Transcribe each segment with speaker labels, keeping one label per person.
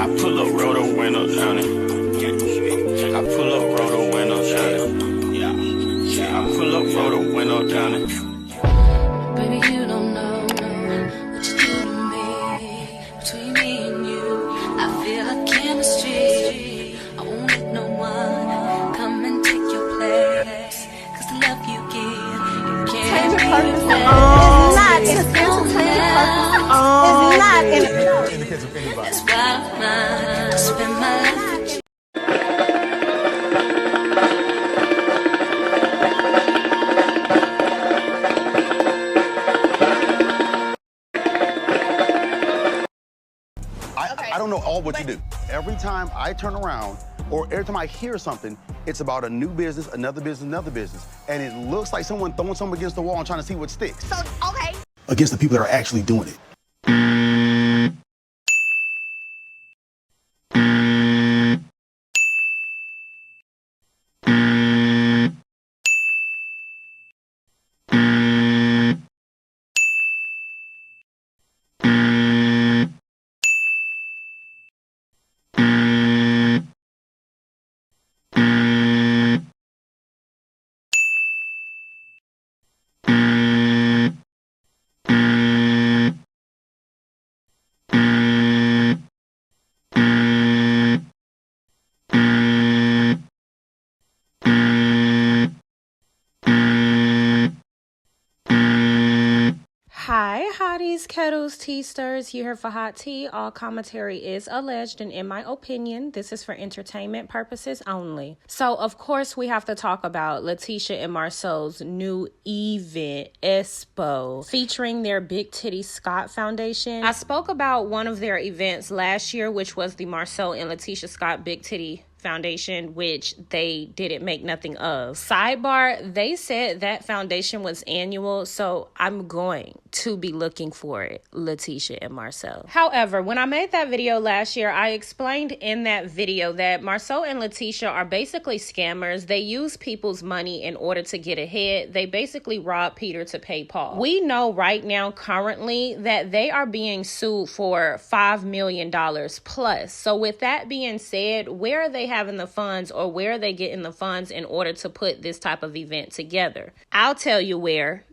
Speaker 1: I pull up, roll the window down it. I pull up, roll the window down it. Yeah, I pull up, roll the window down it.
Speaker 2: Baby, you don't know what you do to me. Between me and you, I feel like chemistry. I won't let no one come and take your place. Cause the love you give, you can't
Speaker 3: In the case of anybody.
Speaker 2: That's why I spend my life with you.
Speaker 3: I don't know all what you do. Every time I turn around or every time I hear something, it's about a new business, another business, another business. And it looks like someone throwing something against the wall and trying to see what sticks.
Speaker 4: So, okay.
Speaker 3: Against the people that are actually doing it.
Speaker 5: Hi, hotties, kettles, tea stirs. You here for hot tea. All commentary is alleged, and in my opinion, this is for entertainment purposes only. So, of course, we have to talk about Letitia and Marceau's new event, Expo, featuring their Big Titty Scott Foundation. I spoke about one of their events last year, which was the Marceau and Letitia Scott Big Titty Foundation, which they didn't make nothing of. Sidebar, they said that foundation was annual, so I'm going to be looking for it, Letitia and Marceau. However, when I made that video last year, I explained in that video that Marceau and Letitia are basically scammers. They use people's money in order to get ahead. They basically rob Peter to pay Paul. We know right now, currently, that they are being sued for $5 million plus. So with that being said, where are they having the funds, or where are they getting the funds in order to put this type of event together? I'll tell you where.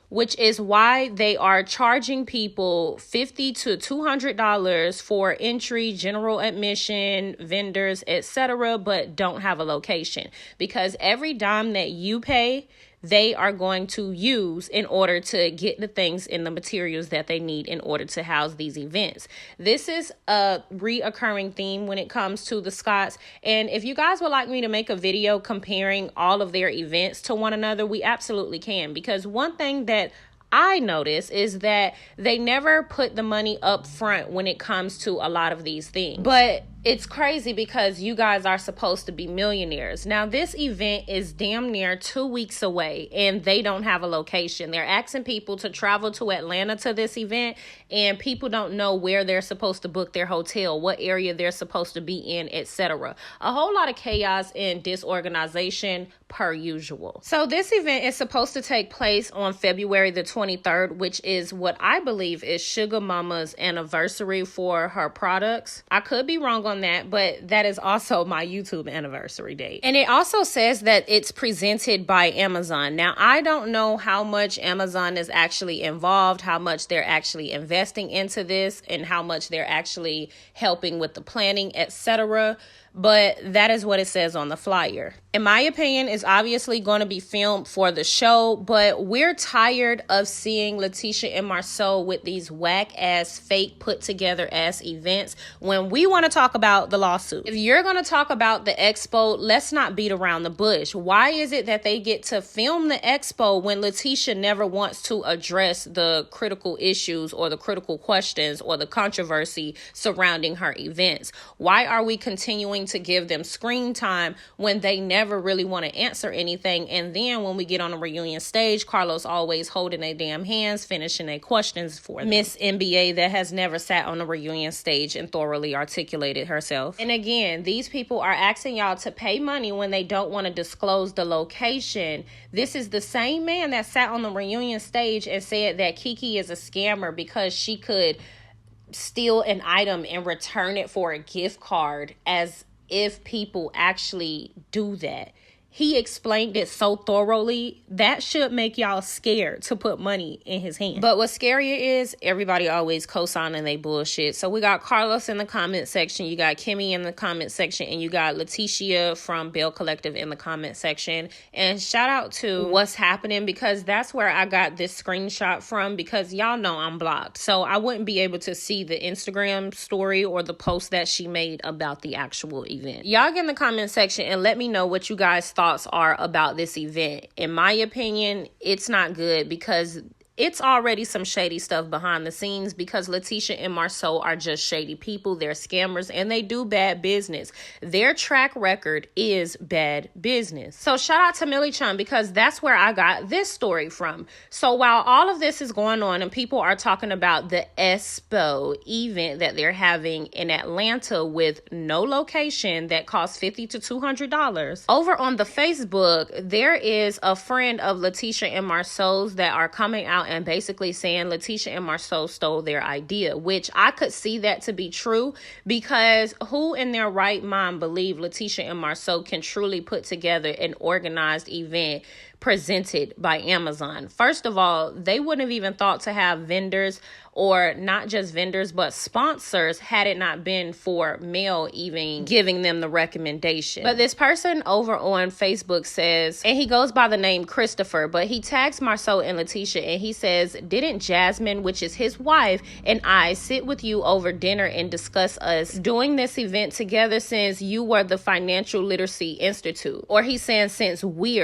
Speaker 5: Which is why they are charging people $50 to $200 for entry, general admission, vendors, etc., but don't have a location. Because every dime that you pay, they are going to use in order to get the things and the materials that they need in order to house these events. This is a reoccurring theme when it comes to the Scotts. And if you guys would like me to make a video comparing all of their events to one another, we absolutely can. Because one thing that I notice is that they never put the money up front when it comes to a lot of these things. But it's crazy because you guys are supposed to be millionaires. Now, this event is damn near 2 weeks away and they don't have a location. They're asking people to travel to Atlanta to this event, and people don't know where they're supposed to book their hotel, what area they're supposed to be in, etc. A whole lot of chaos and disorganization per usual. So this event is supposed to take place on February the 23rd, which is what I believe is Sugar Mama's anniversary for her products. I could be wrong on that, but that is also my YouTube anniversary date. And it also says that it's presented by Amazon. Now, I don't know how much Amazon is actually involved, how much they're actually investing into this, and how much they're actually helping with the planning, etc. But that is what it says on the flyer. In my opinion, it's obviously going to be filmed for the show, but we're tired of seeing Letitia and Marceau with these whack-ass, fake, put-together-ass events when we want to talk about the lawsuit. If you're going to talk about the expo, let's not beat around the bush. Why is it that they get to film the expo when Letitia never wants to address the critical issues or the critical questions or the controversy surrounding her events? Why are we continuing to give them screen time when they never really want to answer anything? And then when we get on the reunion stage, Carlos always holding their damn hands, finishing their questions for them. Miss NBA that has never sat on the reunion stage and thoroughly articulated herself. And again, these people are asking y'all to pay money when they don't want to disclose the location. This is the same man that sat on the reunion stage and said that Kiki is a scammer because she could steal an item and return it for a gift card as if people actually do that. He explained it so thoroughly that should make y'all scared to put money in his hand. But what's scarier is everybody always co-signing they bullshit. So we got Carlos in the comment section, you got Kimmy in the comment section, and you got Letitia from Bell Collective in the comment section. And shout out to What's Happening, because that's where I got this screenshot from, because y'all know I'm blocked. So I wouldn't be able to see the Instagram story or the post that she made about the actual event. Y'all get in the comment section and let me know what you guys thoughts are about this event. In my opinion, it's not good, because it's already some shady stuff behind the scenes, because Letitia and Marceau are just shady people. They're scammers and they do bad business. Their track record is bad business. So shout out to Millie Chun, because that's where I got this story from. So while all of this is going on and people are talking about the Expo event that they're having in Atlanta with no location that costs $50 to $200, over on the Facebook, there is a friend of Letitia and Marceau's that are coming out and basically saying Letitia and Marceau stole their idea, which I could see that to be true, because who in their right mind believe Letitia and Marceau can truly put together an organized event presented by Amazon? First of all, they wouldn't have even thought to have vendors, or not just vendors, but sponsors, had it not been for Mel even giving them the recommendation. But this person over on Facebook says, and he goes by the name Christopher, but he tags Marceau and Letitia, and he says, didn't Jasmine, which is his wife, and I sit with you over dinner and discuss us doing this event together since you were the Financial Literacy Institute? Or he's saying since we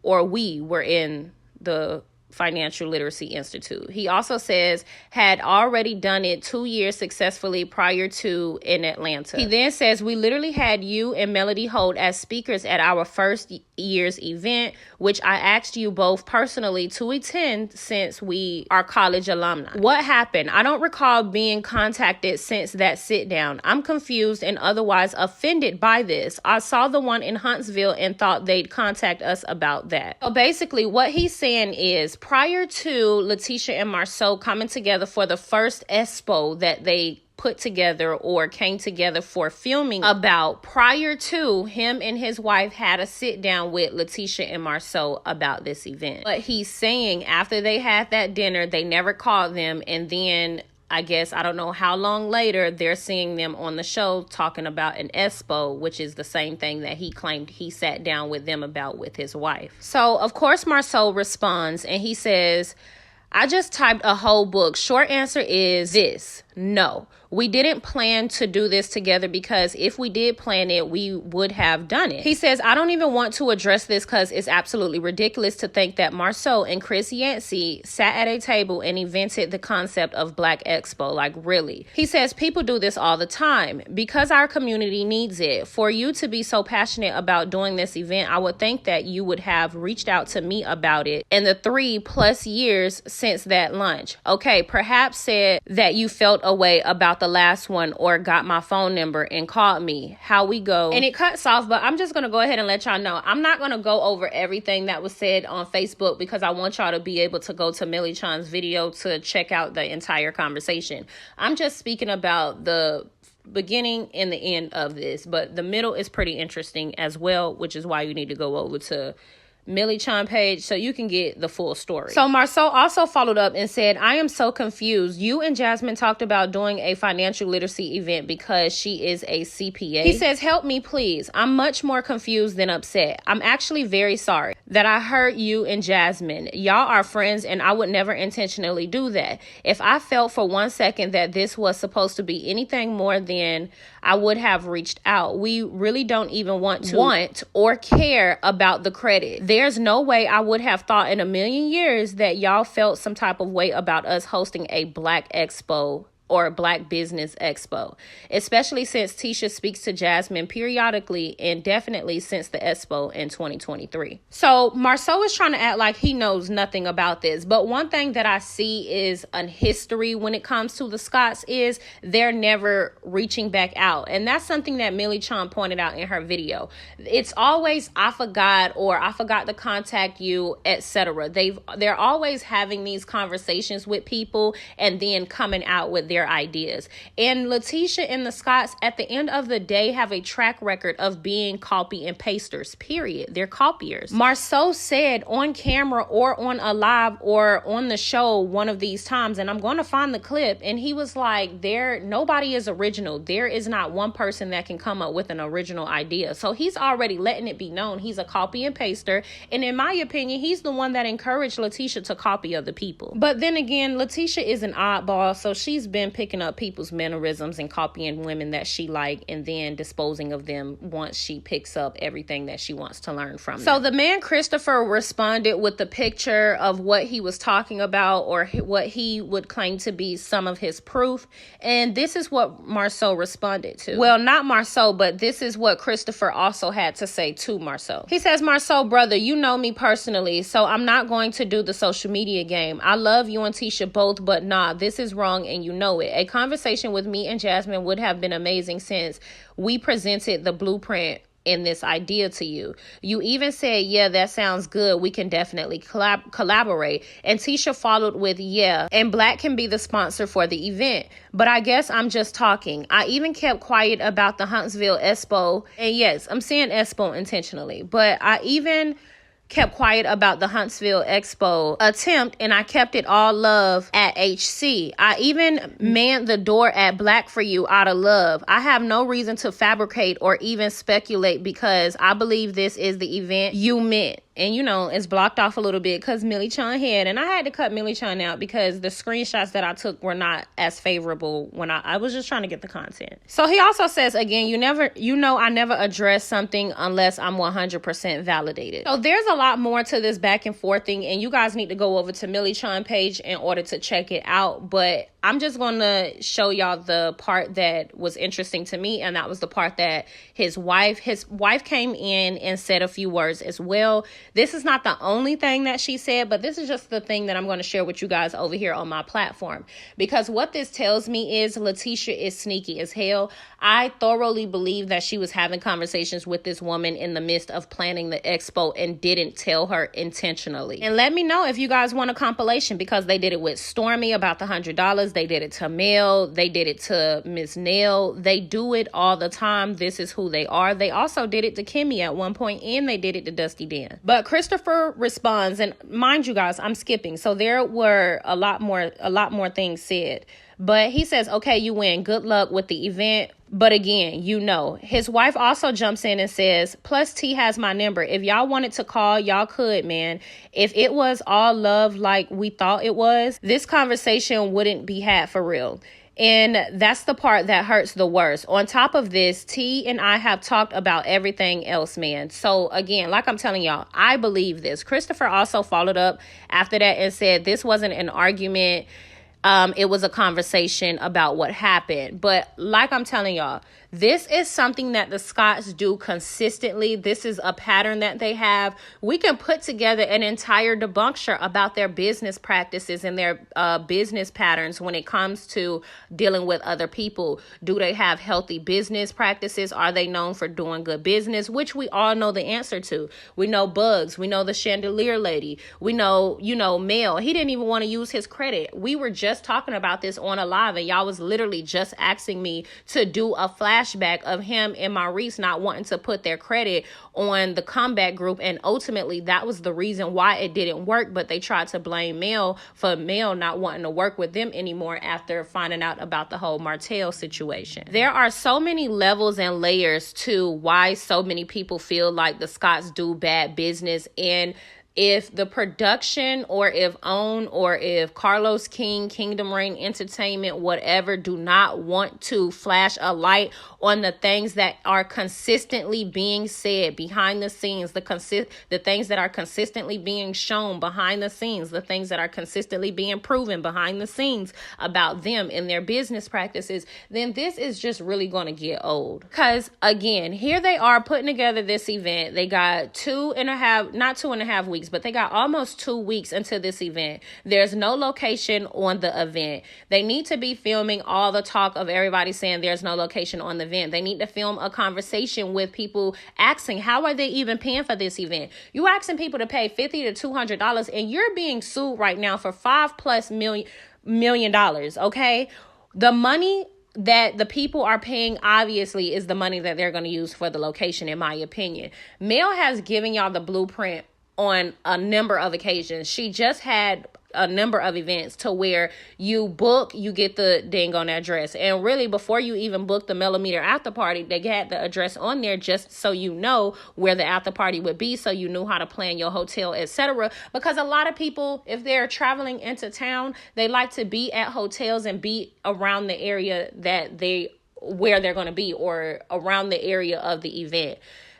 Speaker 5: were in the Financial Literacy Institute. He also says had already done it 2 years successfully prior to in Atlanta. He then says, we literally had you and Melody Holt as speakers at our first year's event, which I asked you both personally to attend since we are college alumni. What happened? I don't recall being contacted since that sit down. I'm confused and otherwise offended by this. I saw the one in Huntsville and thought they'd contact us about that. So basically what he's saying is, prior to Letitia and Marceau coming together for the first Expo that they put together or came together for filming about, prior to, him and his wife had a sit down with Letitia and Marceau about this event. But he's saying after they had that dinner, they never called them, and then I guess, I don't know how long later, they're seeing them on the show talking about an Expo, which is the same thing that he claimed he sat down with them about with his wife. So, of course, Marceau responds and he says, I just typed a whole book. Short answer is this: no. We didn't plan to do this together, because if we did plan it, we would have done it. He says, I don't even want to address this because it's absolutely ridiculous to think that Marceau and Chris Yancey sat at a table and invented the concept of Black Expo. Like, really? He says, people do this all the time because our community needs it. For you to be so passionate about doing this event, I would think that you would have reached out to me about it in the 3+ years since that lunch. Okay, perhaps said that you felt a way about the last one, or got my phone number and called me. How we go. And it cuts off, but I'm just going to go ahead and let y'all know. I'm not going to go over everything that was said on Facebook, because I want y'all to be able to go to Millie Chan's video to check out the entire conversation. I'm just speaking about the beginning and the end of this, but the middle is pretty interesting as well, which is why you need to go over to Millie Chan page so you can get the full story. So Marceau also followed up and said, I am so confused. You and Jasmine talked about doing a financial literacy event because she is a CPA. He says, help me please. I'm much more confused than upset. I'm actually very sorry that I hurt you and Jasmine. Y'all are friends and I would never intentionally do that. If I felt for 1 second that this was supposed to be anything more than, I would have reached out. We really don't even want or care about the credit. There's no way I would have thought in a million years that y'all felt some type of way about us hosting a Black Expo or Black Business Expo, especially since Tisha speaks to Jasmine periodically and definitely since the Expo in 2023. So Marceau is trying to act like he knows nothing about this. But one thing that I see is an history when it comes to the Scotts is they're never reaching back out. And that's something that Millie Chan pointed out in her video. It's always, I forgot, or I forgot to contact you, etc. They're always having these conversations with people and then coming out with their their ideas. And Letitia and the Scotts, at the end of the day, have a track record of being copy and pasters, period. They're copiers. Marceau said on camera or on a live or on the show one of these times, and I'm going to find the clip, and he was like, nobody is original. There is not one person that can come up with an original idea. So he's already letting it be known he's a copy and paster. And in my opinion, he's the one that encouraged Letitia to copy other people. But then again, Letitia is an oddball, so she's been picking up people's mannerisms and copying women that she like and then disposing of them once she picks up everything that she wants to learn from them. So the man Christopher responded with the picture of what he was talking about, or what he would claim to be some of his proof. And this is what Marceau responded to. Well, not Marceau, but this is what Christopher also had to say to Marceau. He says, Marceau, brother, you know me personally, so I'm not going to do the social media game. I love you and Tisha both, but nah, this is wrong and you know it. A conversation with me and Jasmine would have been amazing since we presented the blueprint in this idea to you. You even said, yeah, that sounds good. We can definitely collaborate. And Tisha followed with, yeah, and Black can be the sponsor for the event. But I guess I'm just talking. I even kept quiet about the Huntsville Expo. And yes, I'm saying Expo intentionally, but I even kept quiet about the Huntsville Expo attempt, and I kept it all love at HC. I even manned the door at Black for You out of love. I have no reason to fabricate or even speculate because I believe this is the event you meant. And, you know, it's blocked off a little bit because Millie Chun had. And I had to cut Millie Chun out because the screenshots that I took were not as favorable when I was just trying to get the content. So he also says, again, I never address something unless I'm 100% validated. So there's a lot more to this back and forth thing. And you guys need to go over to Millie Chun page in order to check it out. But I'm just going to show y'all the part that was interesting to me. And that was the part that his wife came in and said a few words as well. This is not the only thing that she said, but this is just the thing that I'm going to share with you guys over here on my platform. Because what this tells me is Letitia is sneaky as hell. I thoroughly believe that she was having conversations with this woman in the midst of planning the expo and didn't tell her intentionally. And let me know if you guys want a compilation, because they did it with Stormy about the $100. They did it to Mel. They did it to Miss Nail. They do it all the time. This is who they are. They also did it to Kimmy at one point, and they did it to Dusty Dan. But Christopher responds, and mind you guys, I'm skipping. So there were a lot more things said. But he says, okay, you win. Good luck with the event. But again, you know, his wife also jumps in and says, plus T has my number. If y'all wanted to call, y'all could, man. If it was all love like we thought it was, this conversation wouldn't be had for real. And that's the part that hurts the worst. On top of this, T and I have talked about everything else, man. So again, like I'm telling y'all, I believe this. Christopher also followed up after that and said this wasn't an argument. It was a conversation about what happened. But like I'm telling y'all, this is something that the Scotts do consistently. This is a pattern that they have. We can put together an entire debunkture about their business practices and their business patterns when it comes to dealing with other people. Do they have healthy business practices? Are they known for doing good business? Which we all know the answer to. We know Bugs. We know the chandelier lady. We know, Mel. He didn't even want to use his credit. We were just talking about this on a live, and y'all was literally just asking me to do a flashback of him and Maurice not wanting to put their credit on the comeback group, and ultimately that was the reason why it didn't work. But they tried to blame Mel for Mel not wanting to work with them anymore after finding out about the whole Martell situation. There are so many levels and layers to why so many people feel like the Scotts do bad business. And if the production or if OWN or if Carlos King, Kingdom Reign Entertainment, whatever, do not want to flash a light on the things that are consistently being said behind the scenes, the things that are consistently being shown behind the scenes, the things that are consistently being proven behind the scenes about them and their business practices, then this is just really going to get old. Because again, here they are putting together this event. They got 2.5 weeks, but they got almost 2 weeks into this event. There's no location on the event. They need to be filming all the talk of everybody saying there's no location on the event. They need to film a conversation with people asking, how are they even paying for this event? You asking people to pay $50 to $200, and you're being sued right now for $5+ million, okay? The money that the people are paying obviously is the money that they're going to use for the location, in my opinion. Mel has given y'all the blueprint on a number of occasions. She just had a number of events to where you book, you get the dang on address. And really, before you even book the millimeter after party, they had the address on there just so you know where the after party would be, so you knew how to plan your hotel, etc. Because a lot of people, if they're traveling into town, they like to be at hotels and be around the area where they're going to be, or around the area of the event.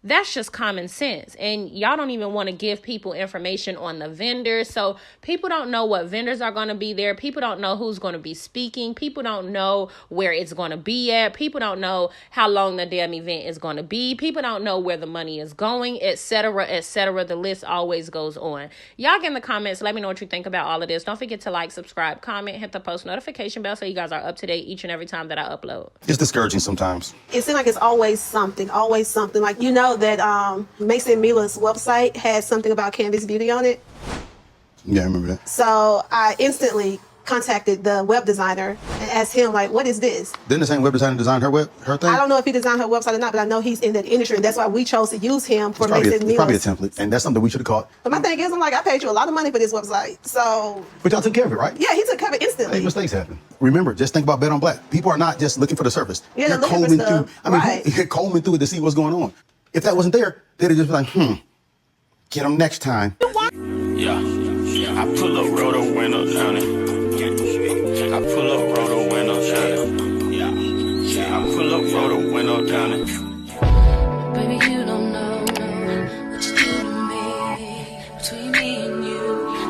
Speaker 5: That's just common sense. And y'all don't even want to give people information on the vendors. So people don't know what vendors are going to be there. People don't know who's going to be speaking. People don't know where it's going to be at. People don't know how long the damn event is going to be. People don't know where the money is going, etc., etc. The list always goes on. Y'all get in the comments. Let me know what you think about all of this. Don't forget to like, subscribe, comment, hit the post notification bell so you guys are up to date each and every time that I upload.
Speaker 3: It's discouraging sometimes.
Speaker 4: It seems like it's always something. Like, you know that Mason Mila's website has something about Canvas Beauty on it.
Speaker 3: Yeah, I remember that.
Speaker 4: So I instantly contacted the web designer and asked him, like, what is this?
Speaker 3: Didn't the same web designer design her thing?
Speaker 4: I don't know if he designed her website or not, but I know he's in that industry, and that's why we chose to use him for Mason Mila's.
Speaker 3: It's probably a template, and that's something we should have caught.
Speaker 4: But my thing is, I'm like, I paid you a lot of money for this website, so...
Speaker 3: But y'all took care of it, right?
Speaker 4: Yeah, he took care of it instantly.
Speaker 3: Hey, mistakes happen. Remember, just think about Bet on Black. People are not just looking for the surface.
Speaker 4: Yeah,
Speaker 3: they're
Speaker 4: looking for
Speaker 3: combing
Speaker 4: stuff.
Speaker 3: through. I mean,
Speaker 4: Right.
Speaker 3: you're combing through it to see what's going on. If that wasn't there, they'd have just been like, get them next time.
Speaker 1: Yeah, I pull up, roll the window down it. I pull up, roll the window down it. Yeah, I pull up, roll the window down it.
Speaker 2: Baby, you don't know what you do to me. Between me and you,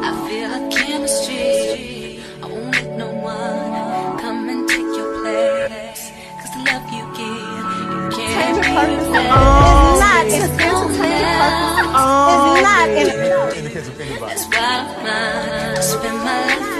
Speaker 2: I feel like chemistry. I won't let no one come and take your place. 'Cause the love you give, you can't replace.
Speaker 4: It's not in
Speaker 2: That's why I spend my life